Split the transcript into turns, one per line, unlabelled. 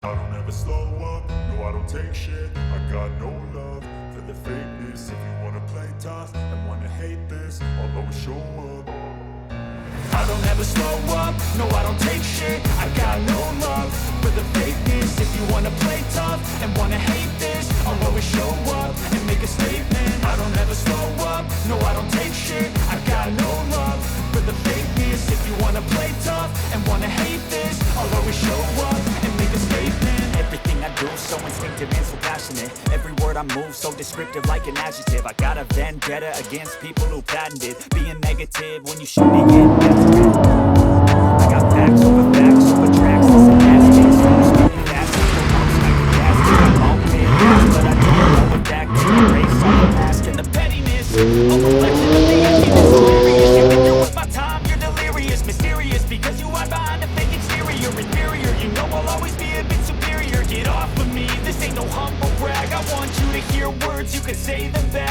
I don't ever slow up, no I don't take shit. I got no love for the fakeness. If you wanna play tough and wanna hate this, I'll always show up. I don't ever slow up, no I don't take shit. I got no love for the fakeness. If you wanna play tough and wanna hate this, I'll always show up and make a statement. I don't ever slow up, no I don't take shit. I got no love for the fakeness. If you wanna play tough and wanna hate this, I'll always show up and make a statement. Everything I do so instinctive and so passionate. Every word I move so descriptive like an adjective. I got a vendetta against people who patented being negative when you should be getting negative. I got facts over tracks. This and that's this. I'm speaking fast, people don't smack the gas. I'm all clear, but I don't know what that can erase all the past and the pettiness. A reflection of the emptiness. Hilarious, you can do with my time. You're delirious, mysterious, because you hide behind a fake exterior. Inferior, you know I'll always be a bit superior. Get off of me, this ain't no humble brag. I want you to hear words, you can say them back.